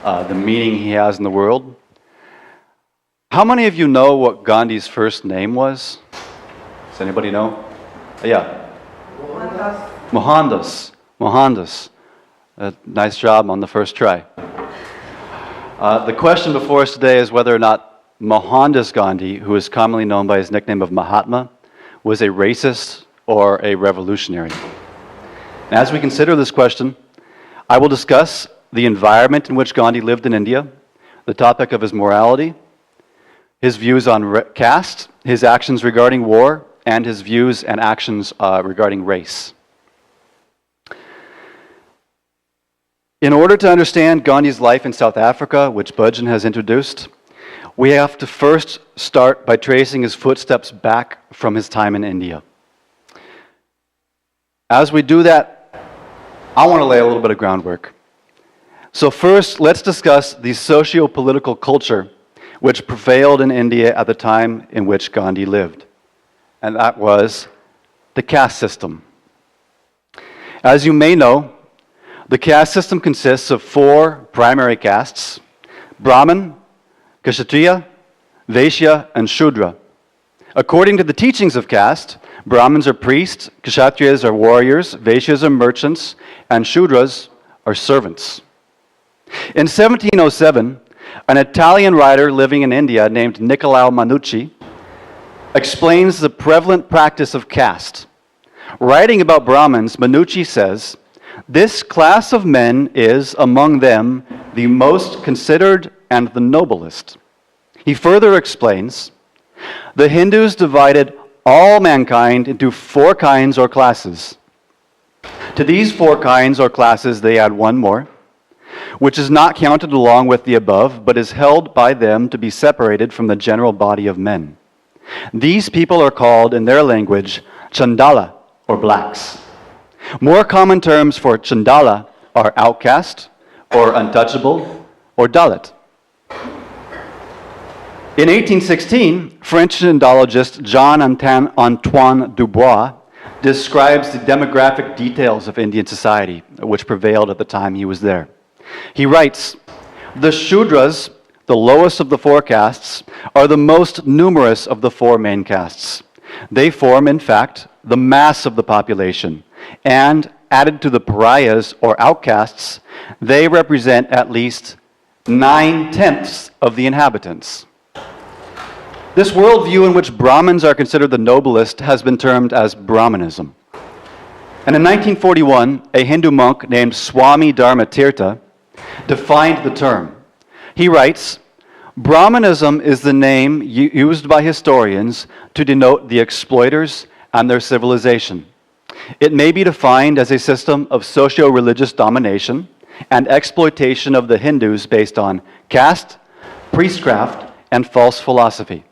the meaning he has in the world. How many of you know what Gandhi's first name was? Does anybody know? Yeah. Mohandas. Mohandas. Nice job on the first try. The question before us today is whether or not Mohandas Gandhi, who is commonly known by his nickname of Mahatma, was a racist or a revolutionary. And as we consider this question, I will discuss the environment in which Gandhi lived in India, the topic of his morality, his views on caste, his actions regarding war, and his views and actions regarding race. In order to understand Gandhi's life in South Africa, which Budgen has introduced, we have to first start by tracing his footsteps back from his time in India. As we do that, I want to lay a little bit of groundwork. So first, let's discuss the socio-political culture which prevailed in India at the time in which Gandhi lived. And that was the caste system. As you may know, the caste system consists of 4 primary castes: Brahmin, Kshatriya, Vaishya, and Shudra. According to the teachings of caste, Brahmins are priests, Kshatriyas are warriors, Vaishyas are merchants, and Shudras are servants. In 1707, an Italian writer living in India named Niccolao Manucci explains the prevalent practice of caste. Writing about Brahmins, Manucci says, "This class of men is, among them, the most considered and the noblest." He further explains, "The Hindus divided all mankind into 4 kinds or classes. To these 4 kinds or classes they add one more, which is not counted along with the above, but is held by them to be separated from the general body of men. These people are called, in their language, Chandala, or blacks. More common terms for Chandala are outcast, or untouchable, or Dalit." In 1816, French Indologist Jean-Antoine Dubois describes the demographic details of Indian society, which prevailed at the time he was there. He writes, "The Shudras, the lowest of the 4 castes, are the most numerous of the 4 main castes. They form, in fact, the mass of the population, and added to the pariahs or outcasts, they represent at least 9/10 of the inhabitants." This worldview in which Brahmins are considered the noblest has been termed as Brahmanism. And in 1941, a Hindu monk named Swami Dharmatirtha defined the term. He writes, "Brahmanism is the name used by historians to denote the exploiters and their civilization. It may be defined as a system of socio-religious domination and exploitation of the Hindus based on caste, priestcraft, and false philosophy."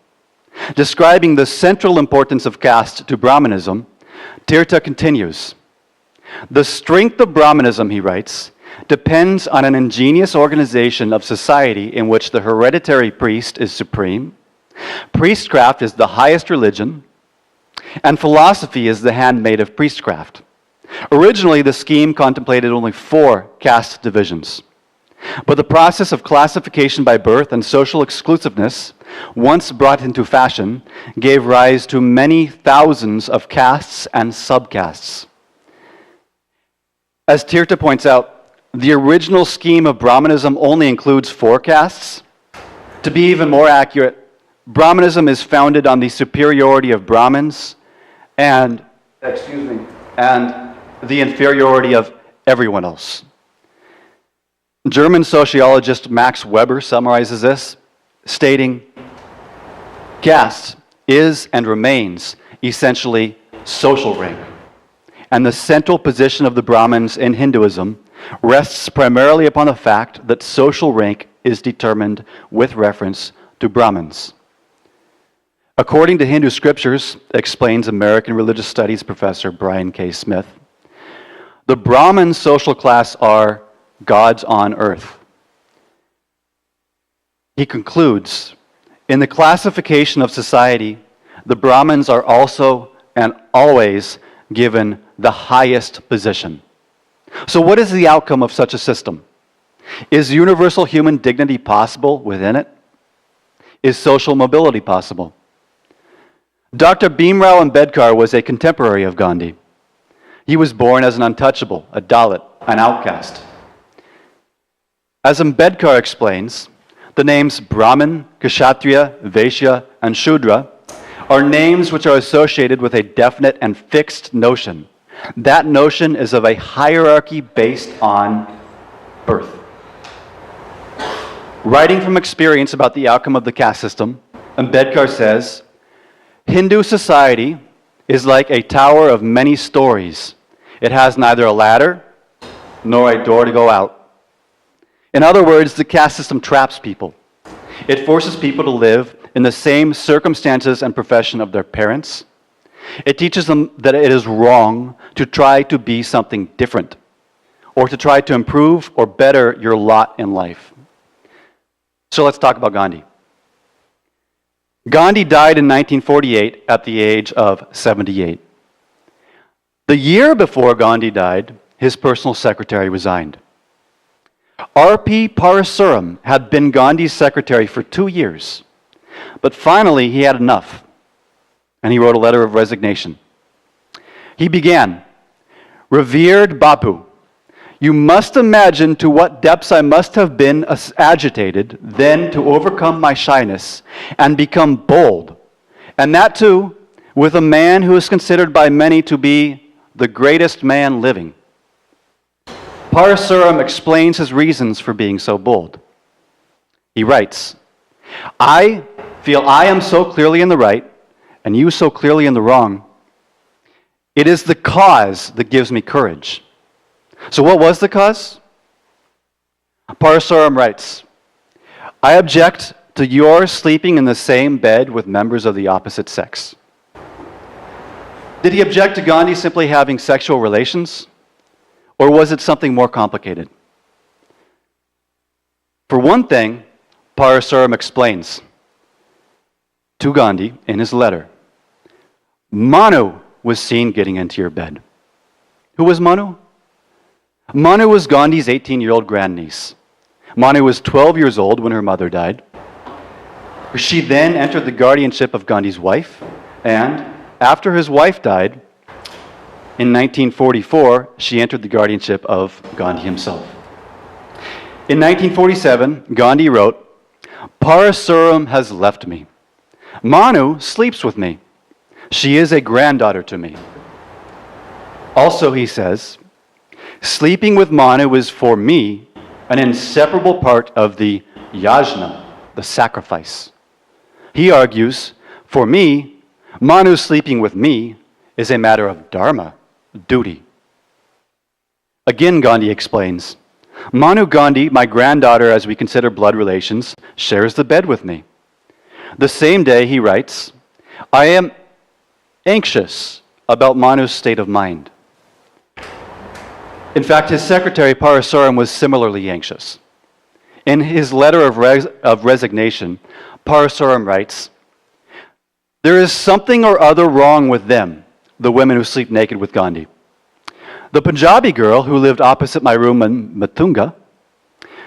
Describing the central importance of caste to Brahmanism, Tirtha continues, "The strength of Brahmanism," he writes, "depends on an ingenious organization of society in which the hereditary priest is supreme, priestcraft is the highest religion, and philosophy is the handmaid of priestcraft." Originally, the scheme contemplated only 4 caste divisions. But the process of classification by birth and social exclusiveness, once brought into fashion, gave rise to many thousands of castes and subcastes. As Tirtha points out, the original scheme of Brahmanism only includes 4 castes. To be even more accurate, Brahmanism is founded on the superiority of Brahmins and the inferiority of everyone else. German sociologist Max Weber summarizes this, stating, "Caste is and remains essentially social rank, and the central position of the Brahmins in Hinduism rests primarily upon the fact that social rank is determined with reference to Brahmins." According to Hindu scriptures, explains American religious studies professor Brian K. Smith, the Brahmin social class are gods on earth. He concludes, "In the classification of society, the Brahmins are also and always given the highest position." So what is the outcome of such a system? Is universal human dignity possible within it? Is social mobility possible? Dr. Bhimrao Ambedkar was a contemporary of Gandhi. He was born as an untouchable, a Dalit, an outcast. As Ambedkar explains, the names Brahmin, Kshatriya, Vaishya, and Shudra are names which are associated with a definite and fixed notion. That notion is of a hierarchy based on birth. Writing from experience about the outcome of the caste system, Ambedkar says, Hindu society is like a tower of many stories. It has neither a ladder nor a door to go out. In other words, the caste system traps people. It forces people to live in the same circumstances and profession of their parents. It teaches them that it is wrong to try to be something different or to try to improve or better your lot in life. So let's talk about Gandhi. Gandhi died in 1948 at the age of 78. The year before Gandhi died, his personal secretary resigned. R.P. Parasuram had been Gandhi's secretary for 2 years, but finally he had enough, and he wrote a letter of resignation. He began, "Revered Bapu, you must imagine to what depths I must have been agitated then to overcome my shyness and become bold, and that too with a man who is considered by many to be the greatest man living." Parasuram explains his reasons for being so bold. He writes, "I feel I am so clearly in the right, and you so clearly in the wrong. It is the cause that gives me courage." So what was the cause? Parasuram writes, "I object to your sleeping in the same bed with members of the opposite sex." Did he object to Gandhi simply having sexual relations? Or was it something more complicated? For one thing, Parasuram explains to Gandhi in his letter, Manu was seen getting into your bed. Who was Manu? Manu was Gandhi's 18-year-old grandniece. Manu was 12 years old when her mother died. She then entered the guardianship of Gandhi's wife, and after his wife died, in 1944, she entered the guardianship of Gandhi himself. In 1947, Gandhi wrote, "Parasuram has left me. Manu sleeps with me. She is a granddaughter to me." Also, he says, "Sleeping with Manu is for me an inseparable part of the yajna, the sacrifice." He argues, "For me, Manu sleeping with me is a matter of dharma, duty." Again, Gandhi explains, "Manu Gandhi, my granddaughter as we consider blood relations, shares the bed with me." The same day he writes, "I am anxious about Manu's state of mind." In fact, his secretary Parasuram was similarly anxious. In his letter of resignation, Parasuram writes, "There is something or other wrong with them, the women who sleep naked with Gandhi. The Punjabi girl who lived opposite my room in Matunga,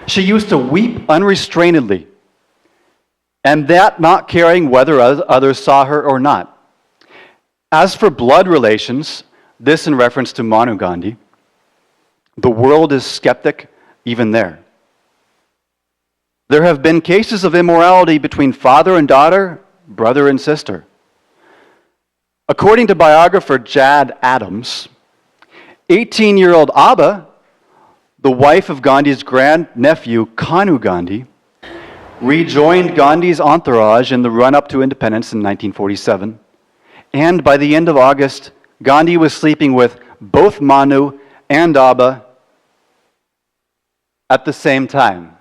she used to weep unrestrainedly, and that not caring whether others saw her or not. As for blood relations," this in reference to Manu Gandhi, "the world is skeptic even there. There have been cases of immorality between father and daughter, brother and sister. According to biographer Jad Adams, 18-year-old Abba, the wife of Gandhi's grandnephew Kanu Gandhi, rejoined Gandhi's entourage in the run-up to independence in 1947, and by the end of August, Gandhi was sleeping with both Manu and Abba at the same time."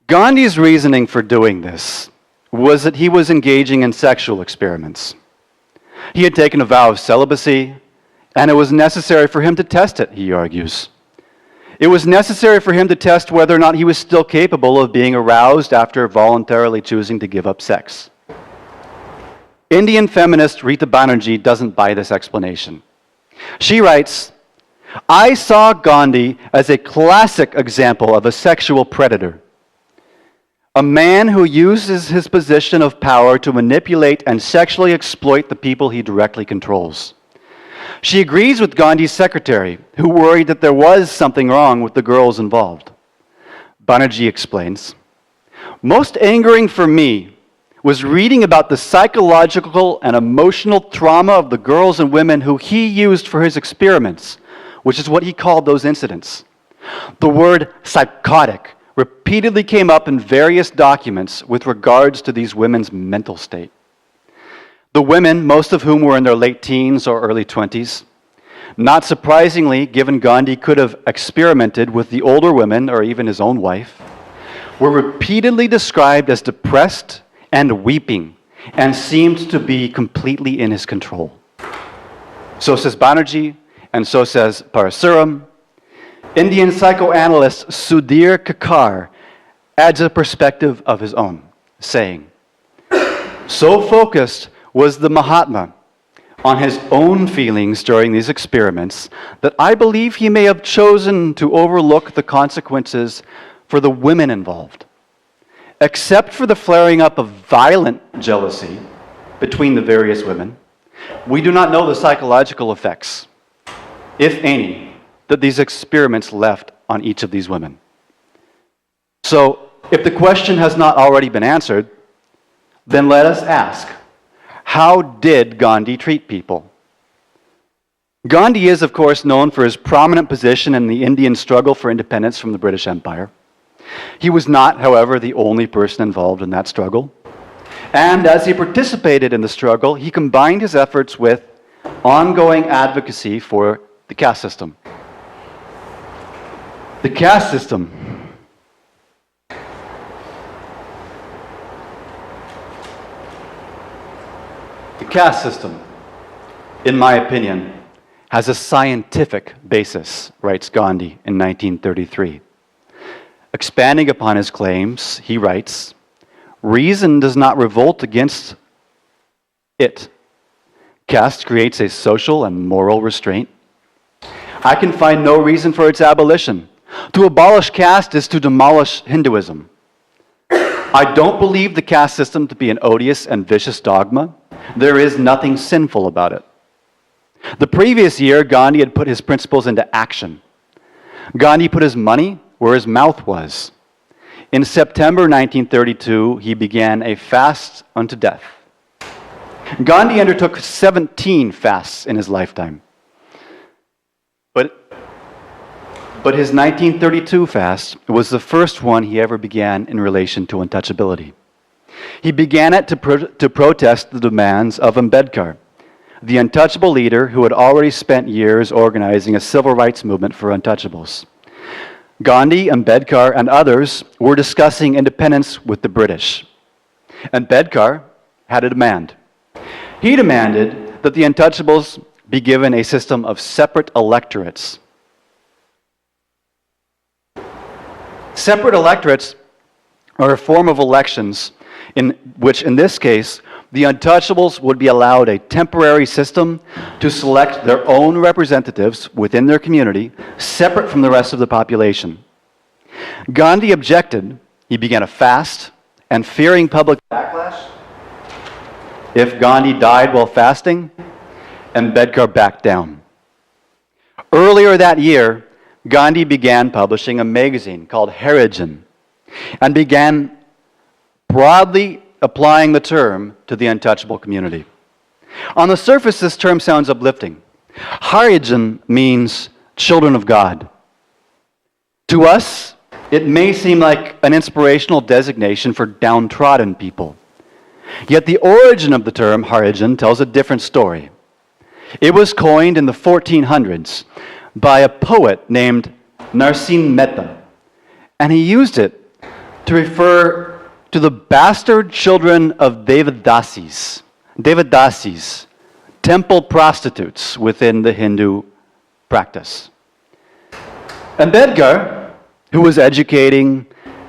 Gandhi's reasoning for doing this was that he was engaging in sexual experiments. He had taken a vow of celibacy, and it was necessary for him to test it, he argues. It was necessary for him to test whether or not he was still capable of being aroused after voluntarily choosing to give up sex. Indian feminist Rita Banerjee doesn't buy this explanation. She writes, "I saw Gandhi as a classic example of a sexual predator. A man who uses his position of power to manipulate and sexually exploit the people he directly controls." She agrees with Gandhi's secretary, who worried that there was something wrong with the girls involved. Banerjee explains, "Most angering for me was reading about the psychological and emotional trauma of the girls and women who he used for his experiments, which is what he called those incidents. The word psychotic repeatedly came up in various documents with regards to these women's mental state. The women, most of whom were in their late teens or early 20s, not surprisingly, given Gandhi could have experimented with the older women or even his own wife, were repeatedly described as depressed and weeping and seemed to be completely in his control." So says Banerjee, and so says Parasuram. Indian psychoanalyst Sudhir Kakar adds a perspective of his own, saying, "So focused was the Mahatma on his own feelings during these experiments that I believe he may have chosen to overlook the consequences for the women involved. Except for the flaring up of violent jealousy between the various women, we do not know the psychological effects, if any, that these experiments left on each of these women." So, if the question has not already been answered, then let us ask, how did Gandhi treat people? Gandhi is, of course, known for his prominent position in the Indian struggle for independence from the British Empire. He was not, however, the only person involved in that struggle. And as he participated in the struggle, he combined his efforts with ongoing advocacy for the caste system. The caste system. The caste system, in my opinion, has a scientific basis, writes Gandhi in 1933. Expanding upon his claims, he writes, "Reason does not revolt against it. Caste creates a social and moral restraint. I can find no reason for its abolition. To abolish caste is to demolish Hinduism. I don't believe the caste system to be an odious and vicious dogma. There is nothing sinful about it." The previous year, Gandhi had put his principles into action. Gandhi put his money where his mouth was. In September 1932, he began a fast unto death. Gandhi undertook 17 fasts in his lifetime. But his 1932 fast was the first one he ever began in relation to untouchability. He began it to protest the demands of Ambedkar, the untouchable leader who had already spent years organizing a civil rights movement for untouchables. Gandhi, Ambedkar, and others were discussing independence with the British. Ambedkar had a demand. He demanded that the untouchables be given a system of separate electorates. Separate electorates are a form of elections in which, in this case, the untouchables would be allowed a temporary system to select their own representatives within their community, separate from the rest of the population. Gandhi objected. He began a fast, and fearing public backlash, if Gandhi died while fasting, Ambedkar backed down. Earlier that year, Gandhi began publishing a magazine called Harijan and began broadly applying the term to the untouchable community. On the surface, this term sounds uplifting. Harijan means children of God. To us, it may seem like an inspirational designation for downtrodden people. Yet the origin of the term Harijan tells a different story. It was coined in the 1400s by a poet named Narsin Mehta, and he used it to refer to the bastard children of Devadasis, temple prostitutes within the Hindu practice. Ambedkar, who was educating,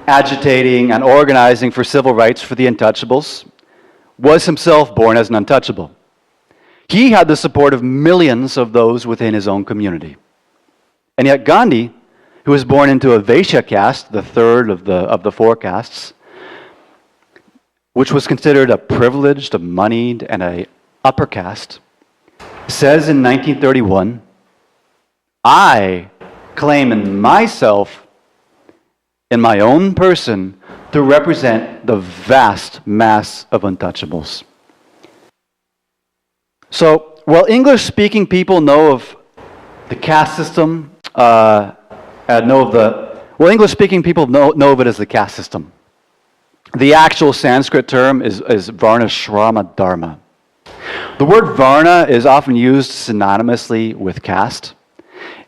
agitating, and organizing for civil rights for the untouchables, was himself born as an untouchable. He had the support of millions of those within his own community. And yet Gandhi, who was born into a Vaishya caste, the third of the four castes, which was considered a privileged, a moneyed, and an upper caste, says in 1931, I claim in myself, in my own person, to represent the vast mass of untouchables. So, while English-speaking people know of the caste system, English-speaking people know of it as the caste system. The actual Sanskrit term is Varna Shrama Dharma. The word Varna is often used synonymously with caste,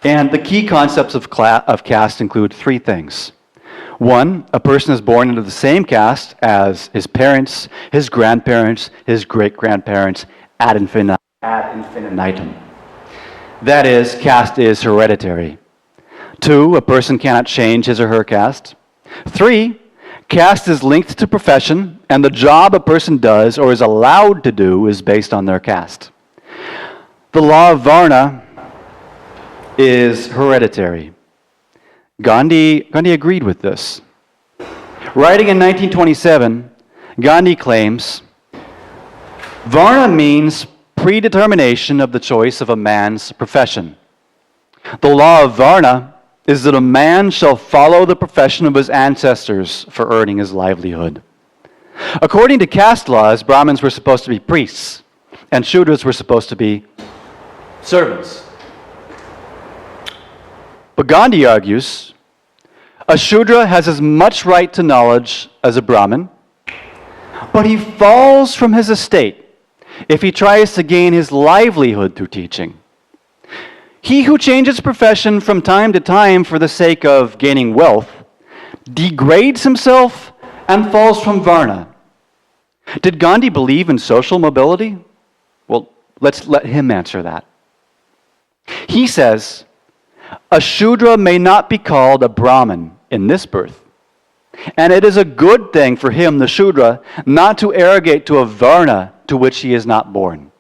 and the key concepts of caste include three things. One, a person is born into the same caste as his parents, his grandparents, his great-grandparents, ad infinitum. That is, caste is hereditary. Two, a person cannot change his or her caste. Three, caste is linked to profession, and the job a person does or is allowed to do is based on their caste. The law of Varna is hereditary. Gandhi agreed with this. Writing in 1927, Gandhi claims, Varna means predetermination of the choice of a man's profession. The law of Varna is that a man shall follow the profession of his ancestors for earning his livelihood. According to caste laws, Brahmins were supposed to be priests, and Shudras were supposed to be servants. But Gandhi argues, a Shudra has as much right to knowledge as a Brahmin, but he falls from his estate if he tries to gain his livelihood through teaching. He who changes profession from time to time for the sake of gaining wealth degrades himself and falls from Varna. Did Gandhi believe in social mobility? Well, let's let him answer that. He says, a Shudra may not be called a Brahmin in this birth, and it is a good thing for him, the Shudra, not to arrogate to a Varna to which he is not born.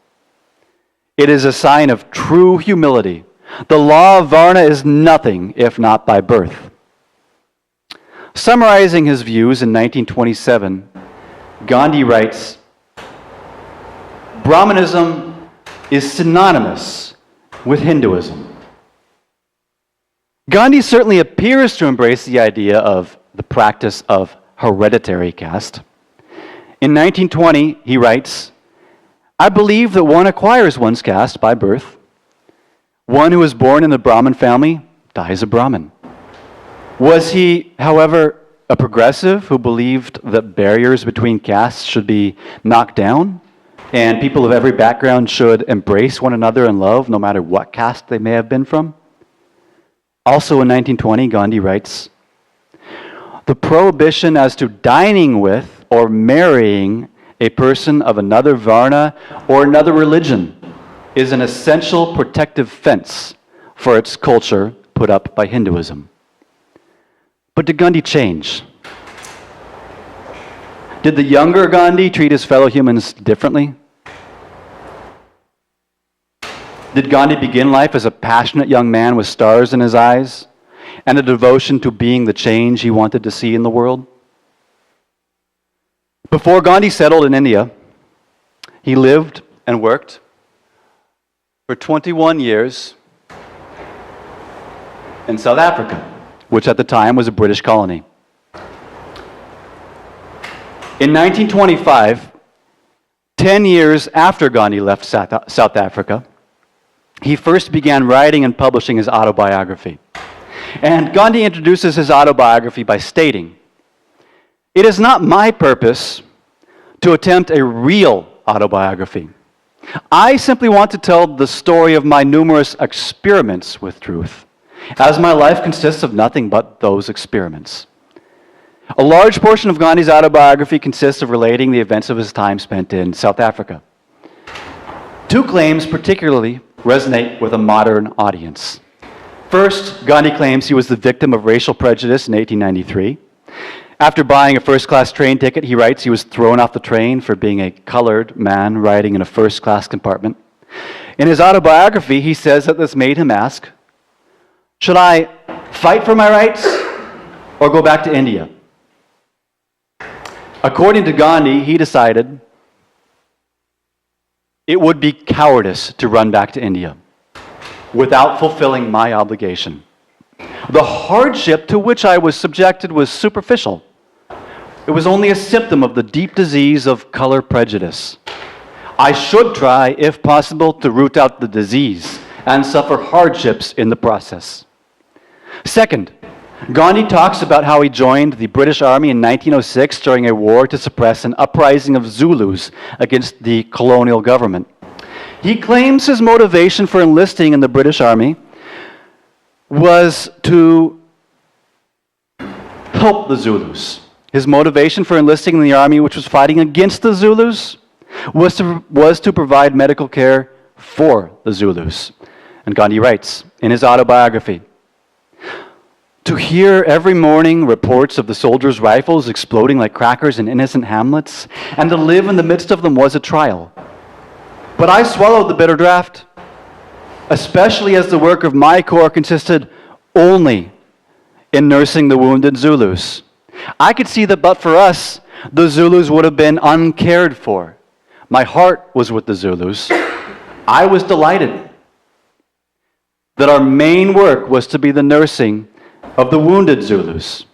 It is a sign of true humility. The law of Varna is nothing if not by birth. Summarizing his views in 1927, Gandhi writes, Brahmanism is synonymous with Hinduism. Gandhi certainly appears to embrace the idea of the practice of hereditary caste. In 1920, he writes, I believe that one acquires one's caste by birth. One who is born in a Brahmin family dies a Brahmin. Was he, however, a progressive who believed that barriers between castes should be knocked down and people of every background should embrace one another in love no matter what caste they may have been from? Also in 1920, Gandhi writes, the prohibition as to dining with or marrying a person of another Varna or another religion is an essential protective fence for its culture put up by Hinduism. But did Gandhi change? Did the younger Gandhi treat his fellow humans differently? Did Gandhi begin life as a passionate young man with stars in his eyes and a devotion to being the change he wanted to see in the world? Before Gandhi settled in India, he lived and worked for 21 years in South Africa, which at the time was a British colony. In 1925, 10 years after Gandhi left South Africa, he first began writing and publishing his autobiography. And Gandhi introduces his autobiography by stating, it is not my purpose to attempt a real autobiography. I simply want to tell the story of my numerous experiments with truth, as my life consists of nothing but those experiments. A large portion of Gandhi's autobiography consists of relating the events of his time spent in South Africa. Two claims particularly resonate with a modern audience. First, Gandhi claims he was the victim of racial prejudice in 1893. After buying a first-class train ticket, he writes he was thrown off the train for being a colored man riding in a first-class compartment. In his autobiography, he says that this made him ask, should I fight for my rights or go back to India? According to Gandhi, he decided it would be cowardice to run back to India without fulfilling my obligation. The hardship to which I was subjected was superficial. It was only a symptom of the deep disease of color prejudice. I should try, if possible, to root out the disease and suffer hardships in the process. Second, Gandhi talks about how he joined the British Army in 1906 during a war to suppress an uprising of Zulus against the colonial government. He claims his motivation for enlisting in the British Army was to help the Zulus. His motivation for enlisting in the army, which was fighting against the Zulus, was to provide medical care for the Zulus. And Gandhi writes in his autobiography, to hear every morning reports of the soldiers' rifles exploding like crackers in innocent hamlets, and to live in the midst of them was a trial. But I swallowed the bitter draught, especially as the work of my corps consisted only in nursing the wounded Zulus. I could see that but for us, the Zulus would have been uncared for. My heart was with the Zulus. I was delighted that our main work was to be the nursing of the wounded Zulus.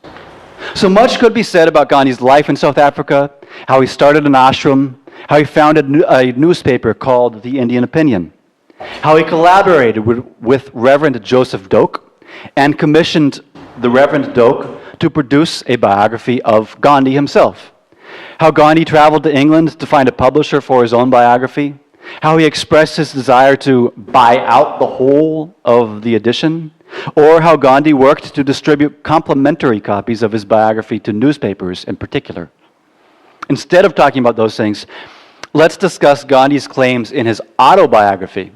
So much could be said about Gandhi's life in South Africa, how he started an ashram, how he founded a newspaper called The Indian Opinion, how he collaborated with Reverend Joseph Doak and commissioned the Reverend Doak to produce a biography of Gandhi himself, how Gandhi traveled to England to find a publisher for his own biography, how he expressed his desire to buy out the whole of the edition, or how Gandhi worked to distribute complimentary copies of his biography to newspapers in particular. Instead of talking about those things, let's discuss Gandhi's claims in his autobiography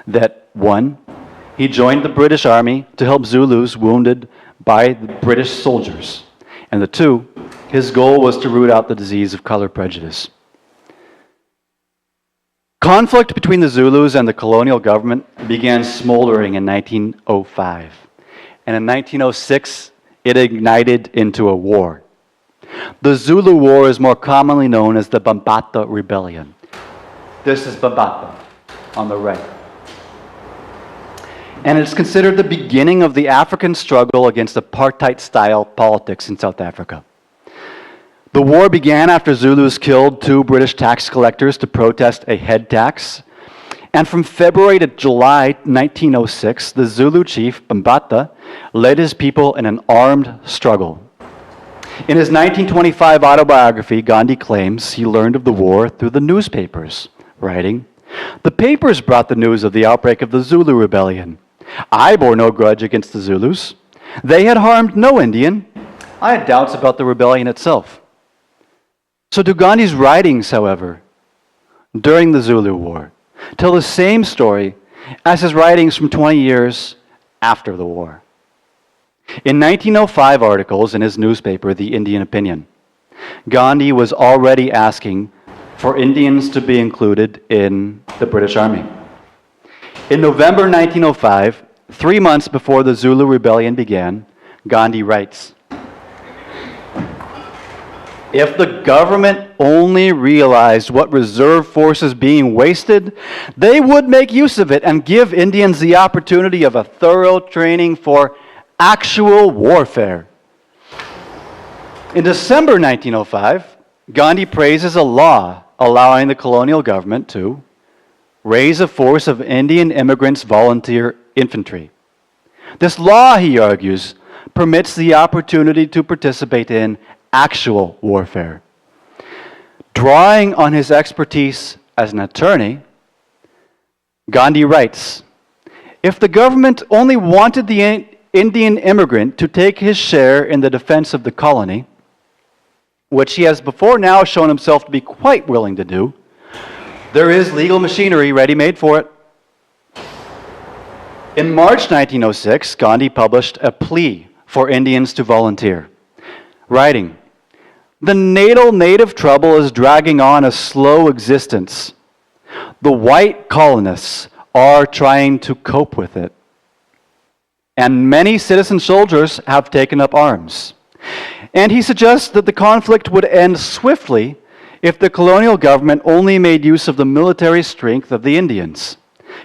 that, 1, he joined the British Army to help Zulus wounded by the British soldiers, and the 2, his goal was to root out the disease of color prejudice. Conflict between the Zulus and the colonial government began smoldering in 1905, and in 1906 it ignited into a war. The Zulu War is more commonly known as the Bambata Rebellion. This is Bambata on the right. And it's considered the beginning of the African struggle against apartheid-style politics in South Africa. The war began after Zulus killed 2 British tax collectors to protest a head tax. And from February to July 1906, the Zulu chief, Bambata, led his people in an armed struggle. In his 1925 autobiography, Gandhi claims he learned of the war through the newspapers, writing, "The papers brought the news of the outbreak of the Zulu rebellion. I bore no grudge against the Zulus. They had harmed no Indian. I had doubts about the rebellion itself." So do Gandhi's writings, however, during the Zulu War, tell the same story as his writings from 20 years after the war. In 1905 articles in his newspaper, The Indian Opinion, Gandhi was already asking for Indians to be included in the British Army. In November 1905, 3 months before the Zulu Rebellion began, Gandhi writes, "If the government only realized what reserve force is being wasted, they would make use of it and give Indians the opportunity of a thorough training for actual warfare." In December 1905, Gandhi praises a law allowing the colonial government to raise a force of Indian immigrants volunteer infantry. This law, he argues, permits the opportunity to participate in actual warfare. Drawing on his expertise as an attorney, Gandhi writes, "If the government only wanted the Indian immigrant to take his share in the defense of the colony, which he has before now shown himself to be quite willing to do, there is legal machinery ready-made for it." In March 1906, Gandhi published a plea for Indians to volunteer, writing, "The native trouble is dragging on a slow existence. The white colonists are trying to cope with it. And many citizen soldiers have taken up arms. And he suggests that the conflict would end swiftly if the colonial government only made use of the military strength of the Indians.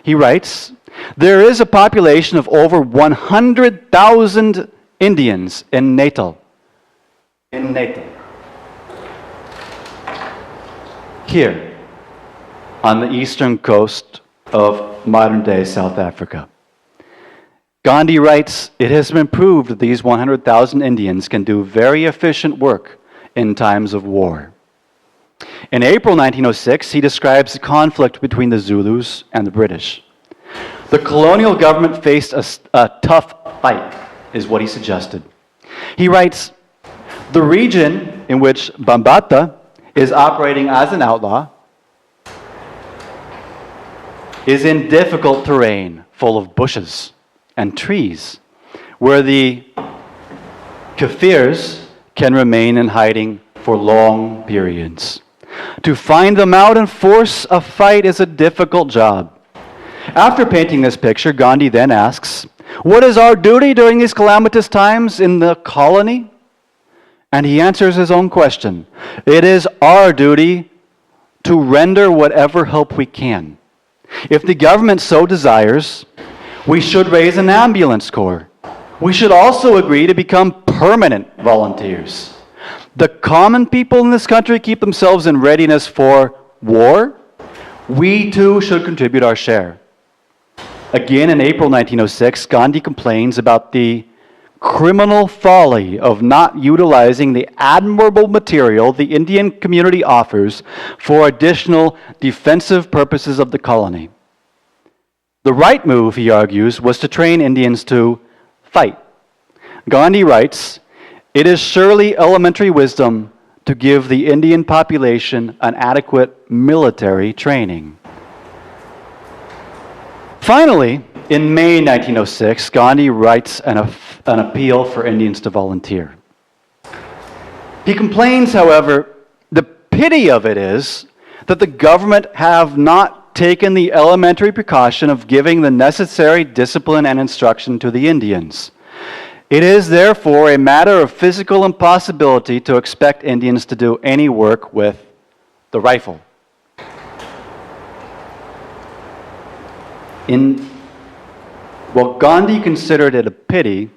He writes, "There is a population of over 100,000 Indians in Natal." In Natal. Here, on the eastern coast of modern-day South Africa. Gandhi writes, "It has been proved that these 100,000 Indians can do very efficient work in times of war." In April 1906, he describes the conflict between the Zulus and the British. The colonial government faced a tough fight, is what he suggested. He writes, "The region in which Bambata is operating as an outlaw is in difficult terrain, full of bushes and trees, where the Kafirs can remain in hiding for long periods. To find them out and force a fight is a difficult job." After painting this picture, Gandhi then asks, "What is our duty during these calamitous times in the colony?" And he answers his own question. "It is our duty to render whatever help we can. If the government so desires, we should raise an ambulance corps. We should also agree to become permanent volunteers. The common people in this country keep themselves in readiness for war. We too should contribute our share." Again, in April 1906, Gandhi complains about the criminal folly of not utilizing the admirable material the Indian community offers for additional defensive purposes of the colony. The right move, he argues, was to train Indians to fight. Gandhi writes, "It is surely elementary wisdom to give the Indian population an adequate military training." Finally, in May 1906, Gandhi writes an appeal for Indians to volunteer. He complains, however, the pity of it is that the government have not taken the elementary precaution of giving the necessary discipline and instruction to the Indians. It is therefore a matter of physical impossibility to expect Indians to do any work with the rifle. While Gandhi considered it a pity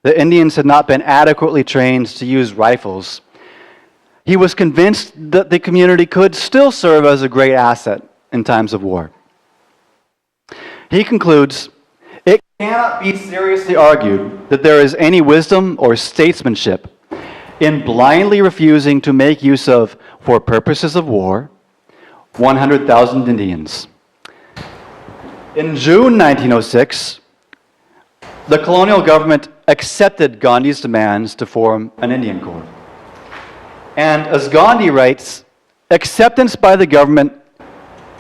the Indians had not been adequately trained to use rifles, he was convinced that the community could still serve as a great asset in times of war. He concludes, "It cannot be seriously argued that there is any wisdom or statesmanship in blindly refusing to make use of, for purposes of war, 100,000 Indians." In June 1906, the colonial government accepted Gandhi's demands to form an Indian Corps. And as Gandhi writes, acceptance by the government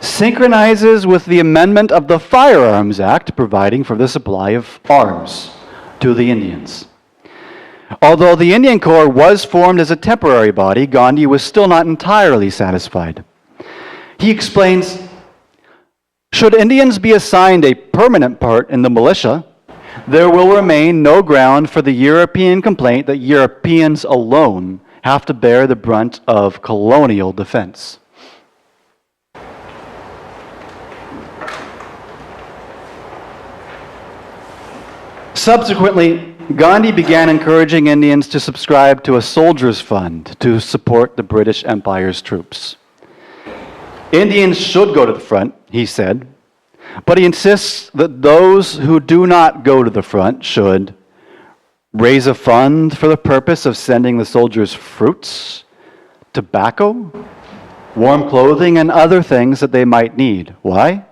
synchronizes with the amendment of the Firearms Act providing for the supply of arms to the Indians. Although the Indian Corps was formed as a temporary body, Gandhi was still not entirely satisfied. He explains, "Should Indians be assigned a permanent part in the militia, there will remain no ground for the European complaint that Europeans alone have to bear the brunt of colonial defense." Subsequently, Gandhi began encouraging Indians to subscribe to a soldiers' fund to support the British Empire's troops. Indians should go to the front, he said, but he insists that those who do not go to the front should raise a fund for the purpose of sending the soldiers fruits, tobacco, warm clothing, and other things that they might need. Why?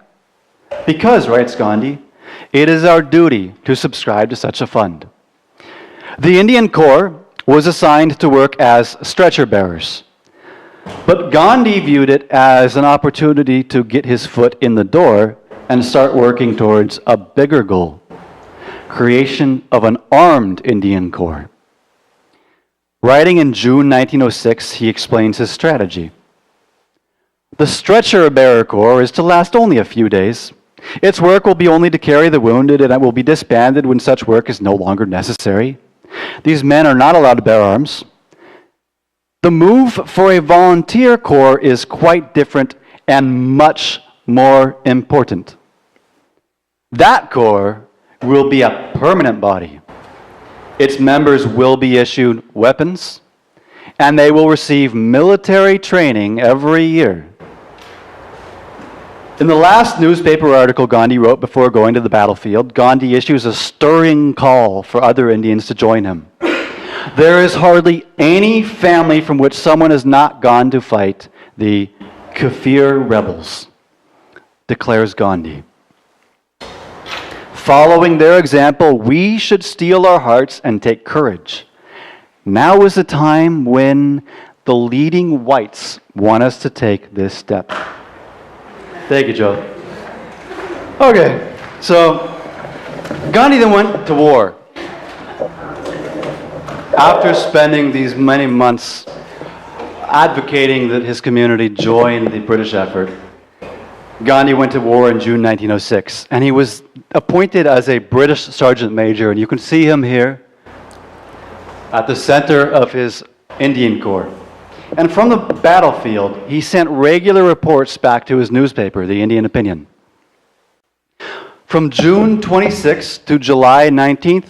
Because, writes Gandhi, it is our duty to subscribe to such a fund. The Indian Corps was assigned to work as stretcher bearers. But Gandhi viewed it as an opportunity to get his foot in the door and start working towards a bigger goal, creation of an armed Indian Corps. Writing in June 1906, he explains his strategy. The stretcher-bearer corps is to last only a few days. Its work will be only to carry the wounded, and it will be disbanded when such work is no longer necessary. These men are not allowed to bear arms. The move for a volunteer corps is quite different and much more important. That corps will be a permanent body. Its members will be issued weapons, and they will receive military training every year. In the last newspaper article Gandhi wrote before going to the battlefield, Gandhi issues a stirring call for other Indians to join him. There is hardly any family from which someone has not gone to fight the Kafir rebels, declares Gandhi. Following their example, we should steel our hearts and take courage. Now is the time when the leading whites want us to take this step. Thank you, Joe. Okay, so Gandhi then went to war. After spending these many months advocating that his community join the British effort, Gandhi went to war in June 1906, and he was appointed as a British Sergeant Major, and you can see him here at the center of his Indian Corps. And from the battlefield, he sent regular reports back to his newspaper, the Indian Opinion. From June 26th to July 19th,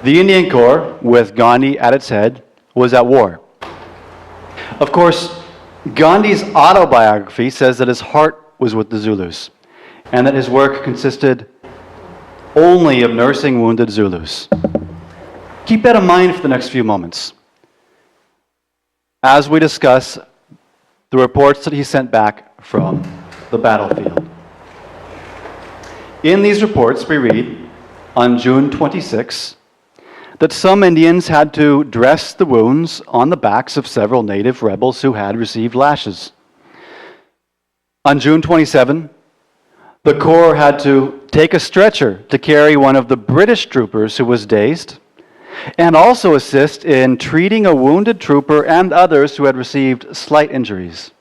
the Indian Corps, with Gandhi at its head, was at war. Of course, Gandhi's autobiography says that his heart was with the Zulus, and that his work consisted only of nursing wounded Zulus. Keep that in mind for the next few moments as we discuss the reports that he sent back from the battlefield. In these reports, we read on June 26 that some Indians had to dress the wounds on the backs of several native rebels who had received lashes. On June 27, the Corps had to take a stretcher to carry one of the British troopers who was dazed, and also assist in treating a wounded trooper and others who had received slight injuries.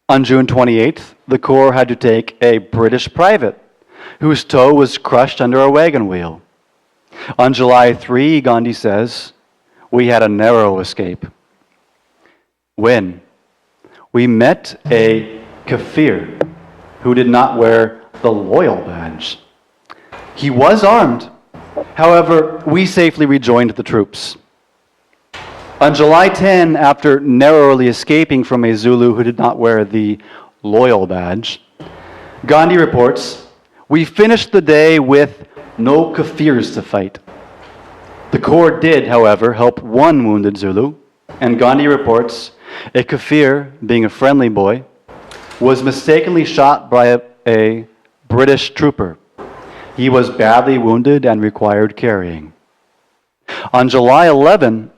On June 28th, the Corps had to take a British private whose toe was crushed under a wagon wheel. On July 3, Gandhi says, we had a narrow escape. When we met a Kafir who did not wear the loyal badge. He was armed. However, we safely rejoined the troops. On July 10, after narrowly escaping from a Zulu who did not wear the loyal badge, Gandhi reports, we finished the day with no Kafirs to fight. The Corps did, however, help one wounded Zulu, and Gandhi reports, a Kafir, being a friendly boy, was mistakenly shot by a British trooper. He was badly wounded and required carrying. On July 11,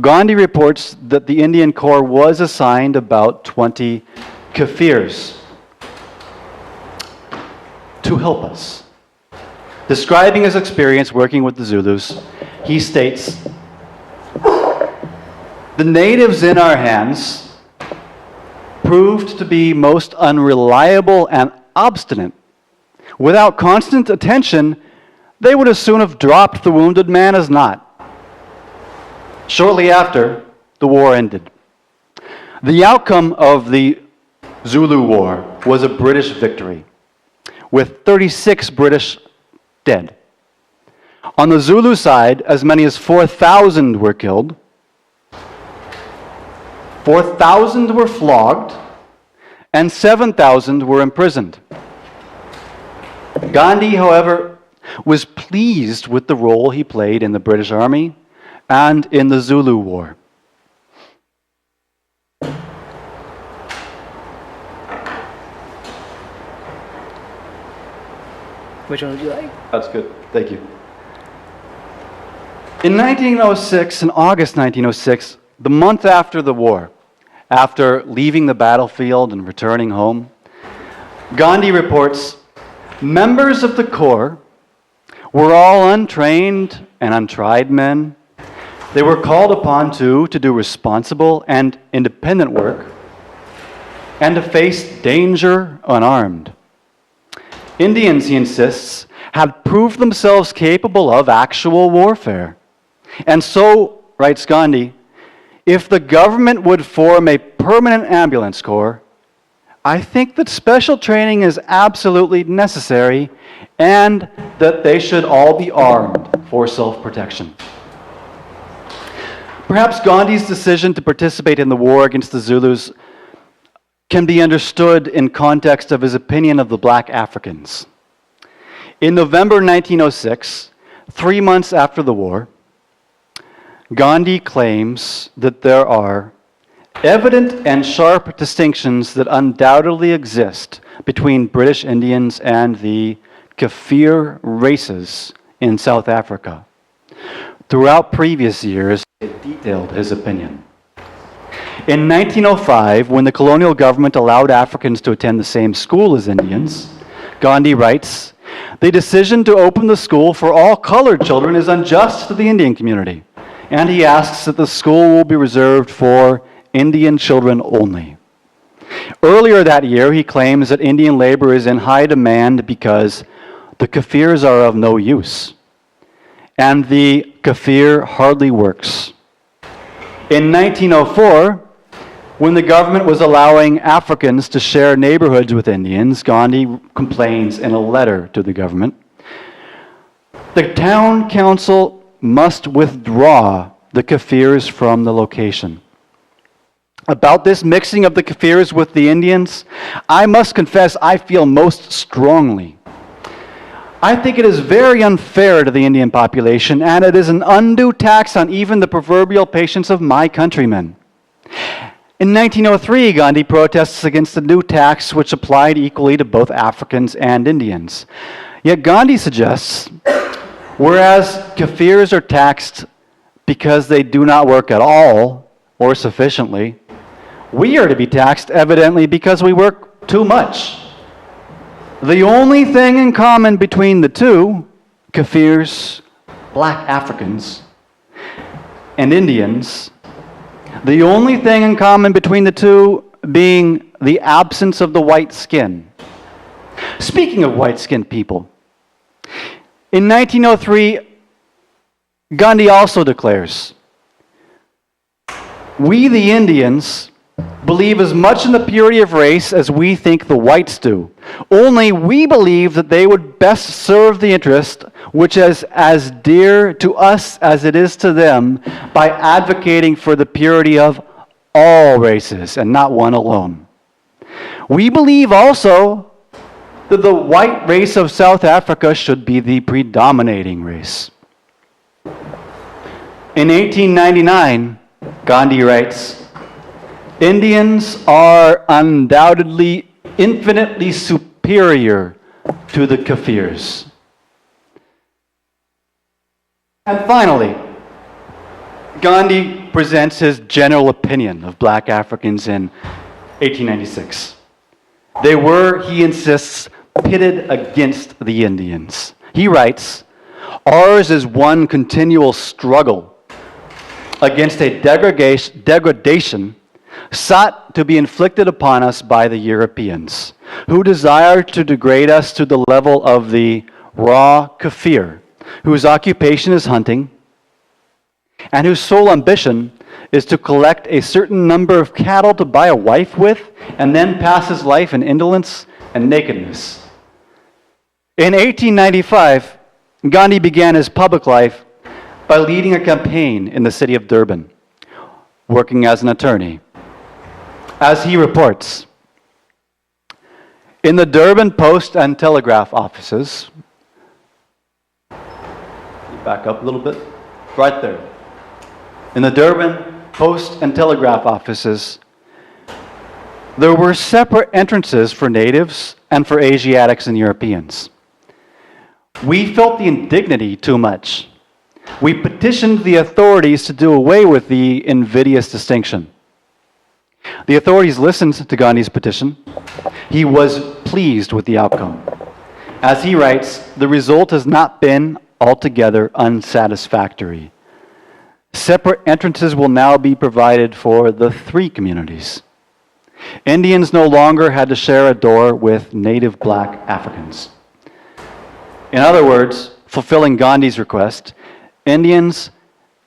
Gandhi reports that the Indian Corps was assigned about 20 Kafirs to help us. Describing his experience working with the Zulus, he states, the natives in our hands proved to be most unreliable and obstinate. Without constant attention, they would as soon have dropped the wounded man as not. Shortly after, the war ended. The outcome of the Zulu War was a British victory, with 36 British dead. On the Zulu side, as many as 4,000 were killed, 4,000 were flogged, and 7,000 were imprisoned. Gandhi, however, was pleased with the role he played in the British Army and in the Zulu War. Which one would you like? That's good. Thank you. In 1906, in August 1906, the month after the war, after leaving the battlefield and returning home, Gandhi reports, members of the Corps were all untrained and untried men. They were called upon to do responsible and independent work. and to face danger unarmed. Indians, he insists, had proved themselves capable of actual warfare. And so, writes Gandhi, if the government would form a permanent ambulance corps, I think that special training is absolutely necessary and that they should all be armed for self-protection. Perhaps Gandhi's decision to participate in the war against the Zulus can be understood in context of his opinion of the black Africans. In November 1906, 3 months after the war, Gandhi claims that there are evident and sharp distinctions that undoubtedly exist between British Indians and the Kafir races in South Africa. Throughout previous years, he detailed his opinion. In 1905, when the colonial government allowed Africans to attend the same school as Indians, Gandhi writes, "The decision to open the school for all colored children is unjust to the Indian community," and he asks that the school will be reserved for Indian children only. Earlier that year, he claims that Indian labor is in high demand because the Kafirs are of no use, and the Kafir hardly works. In 1904, when the government was allowing Africans to share neighborhoods with Indians, Gandhi complains in a letter to the government, "The town council must withdraw the Kafirs from the location." About this mixing of the Kafirs with the Indians, I must confess I feel most strongly. I think it is very unfair to the Indian population, and it is an undue tax on even the proverbial patience of my countrymen. In 1903, Gandhi protests against the new tax which applied equally to both Africans and Indians. Yet Gandhi suggests, whereas Kafirs are taxed because they do not work at all or sufficiently, we are to be taxed evidently because we work too much. The only thing in common between the two, Kafirs, black Africans, and Indians, the only thing in common between the two being the absence of the white skin. Speaking of white-skinned people, in 1903, Gandhi also declares, "We, the Indians, believe as much in the purity of race as we think the whites do. Only we believe that they would best serve the interest which is as dear to us as it is to them by advocating for the purity of all races and not one alone. We believe also that the white race of South Africa should be the predominating race." In 1899, Gandhi writes, "Indians are undoubtedly infinitely superior to the Kafirs." And finally, Gandhi presents his general opinion of black Africans in 1896. They were, he insists, pitted against the Indians. He writes, "Ours is one continual struggle against a degradation sought to be inflicted upon us by the Europeans, who desire to degrade us to the level of the raw Kafir, whose occupation is hunting, and whose sole ambition is to collect a certain number of cattle to buy a wife with, and then pass his life in indolence and nakedness." In 1895, Gandhi began his public life by leading a campaign in the city of Durban, working as an attorney. As he reports, in the Durban Post and Telegraph offices, back up a little bit, right there. In the Durban Post and Telegraph offices, there were separate entrances for natives and for Asiatics and Europeans. We felt the indignity too much. We petitioned the authorities to do away with the invidious distinction. The authorities listened to Gandhi's petition. He was pleased with the outcome. As he writes, the result has not been altogether unsatisfactory. Separate entrances will now be provided for the three communities. Indians no longer had to share a door with native black Africans. In other words, fulfilling Gandhi's request, Indians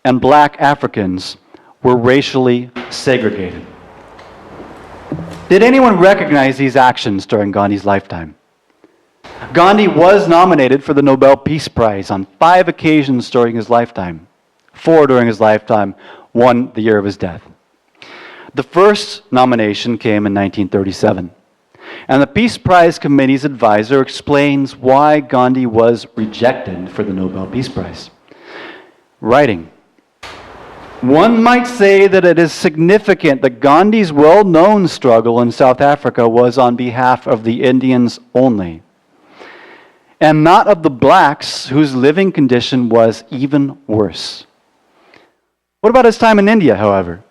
and black Africans were racially segregated. Did anyone recognize these actions during Gandhi's lifetime? Gandhi was nominated for the Nobel Peace Prize on 5 occasions during his lifetime. 4 during his lifetime, 1 the year of his death. The first nomination came in 1937, and the Peace Prize Committee's advisor explains why Gandhi was rejected for the Nobel Peace Prize. Writing, "One might say that it is significant that Gandhi's well-known struggle in South Africa was on behalf of the Indians only, and not of the blacks whose living condition was even worse." What about his time in India, however?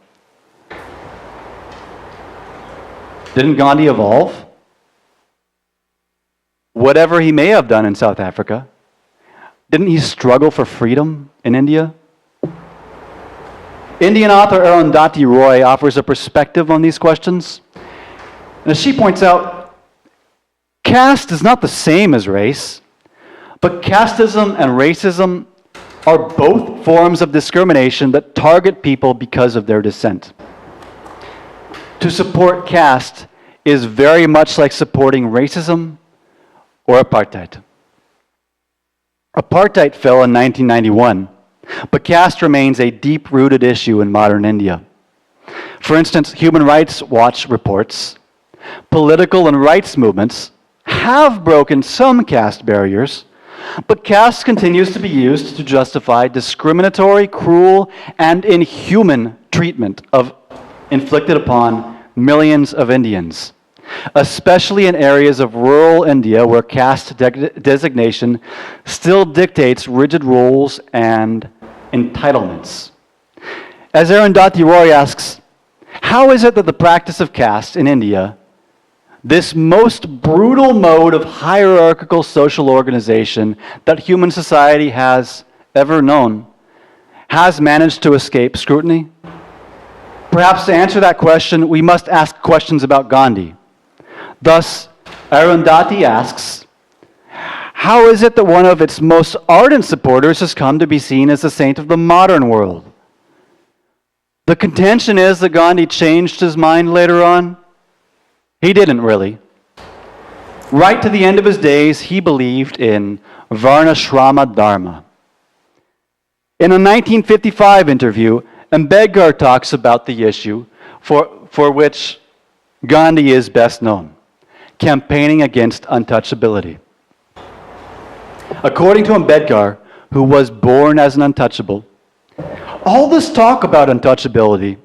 Didn't Gandhi evolve? Whatever he may have done in South Africa, didn't he struggle for freedom in India? Indian author Arundhati Roy offers a perspective on these questions. And as she points out, caste is not the same as race, but casteism and racism are both forms of discrimination that target people because of their descent. To support caste is very much like supporting racism or apartheid. Apartheid fell in 1991, but caste remains a deep-rooted issue in modern India. For instance, Human Rights Watch reports political and rights movements have broken some caste barriers, but caste continues to be used to justify discriminatory, cruel, and inhuman treatment inflicted upon millions of Indians, especially in areas of rural India where caste designation still dictates rigid rules and entitlements. As Arundhati Roy asks, how is it that the practice of caste in India, this most brutal mode of hierarchical social organization that human society has ever known, has managed to escape scrutiny? Perhaps to answer that question, we must ask questions about Gandhi. Thus, Arundhati asks, how is it that one of its most ardent supporters has come to be seen as a saint of the modern world? The contention is that Gandhi changed his mind later on. He didn't really. Right to the end of his days, he believed in Varnashrama Dharma. In a 1955 interview, Ambedkar talks about the issue for which Gandhi is best known, campaigning against untouchability. According to Ambedkar, who was born as an untouchable, all this talk about untouchability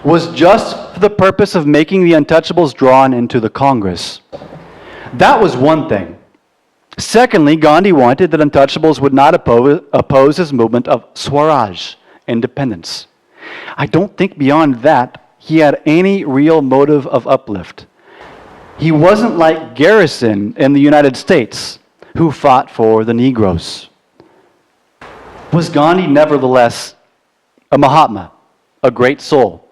was just for the purpose of making the untouchables drawn into the Congress. That was one thing. Secondly, Gandhi wanted that untouchables would not oppose his movement of Swaraj, independence. I don't think beyond that he had any real motive of uplift. He wasn't like Garrison in the United States, who fought for the Negroes. Was Gandhi nevertheless a Mahatma, a great soul?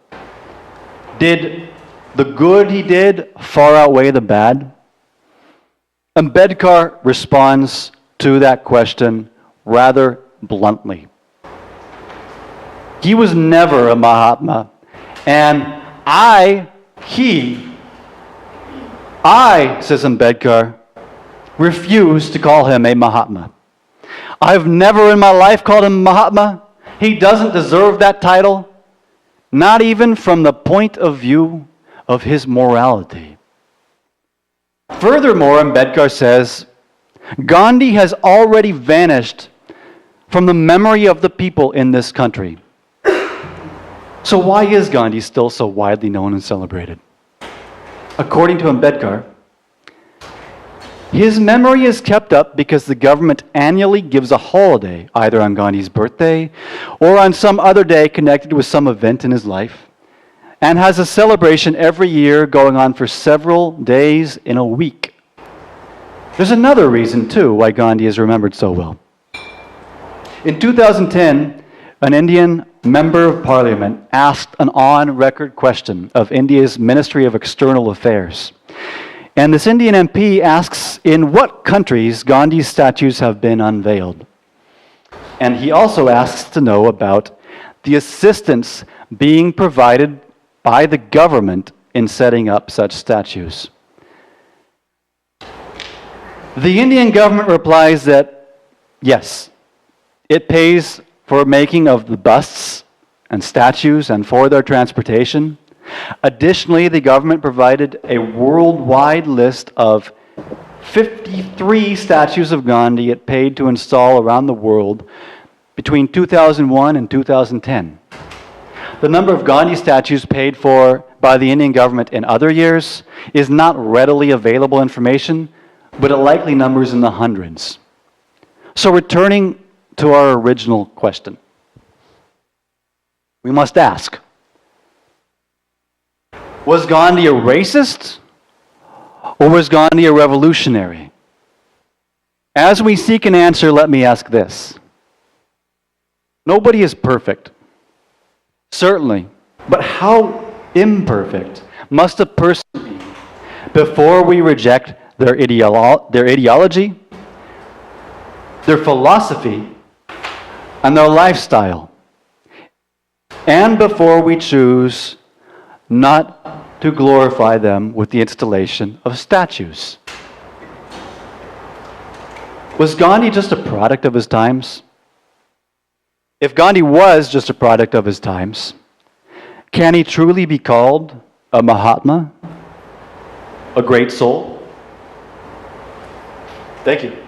Did the good he did far outweigh the bad? Ambedkar responds to that question rather bluntly. He was never a Mahatma, and I, says Ambedkar, refuse to call him a Mahatma. I've never in my life called him Mahatma. He doesn't deserve that title, not even from the point of view of his morality. Furthermore, Ambedkar says, Gandhi has already vanished from the memory of the people in this country. So why is Gandhi still so widely known and celebrated? According to Ambedkar, his memory is kept up because the government annually gives a holiday, either on Gandhi's birthday or on some other day connected with some event in his life, and has a celebration every year going on for several days in a week. There's another reason, too, why Gandhi is remembered so well. In 2010, an Indian Member of Parliament asked an on-record question of India's Ministry of External Affairs. And this Indian MP asks, in what countries Gandhi's statues have been unveiled? And he also asks to know about the assistance being provided by the government in setting up such statues. The Indian government replies that, yes, it pays for making of the busts and statues and for their transportation. Additionally, the government provided a worldwide list of 53 statues of Gandhi it paid to install around the world between 2001 and 2010. The number of Gandhi statues paid for by the Indian government in other years is not readily available information, but it likely numbers in the hundreds. So returning to our original question, we must ask, was Gandhi a racist or was Gandhi a revolutionary? As we seek an answer, let me ask this. Nobody is perfect, certainly, but how imperfect must a person be before we reject their ideology, their philosophy, and their lifestyle, and before we choose not to glorify them with the installation of statues? Was Gandhi just a product of his times? If Gandhi was just a product of his times, can he truly be called a Mahatma, a great soul? Thank you.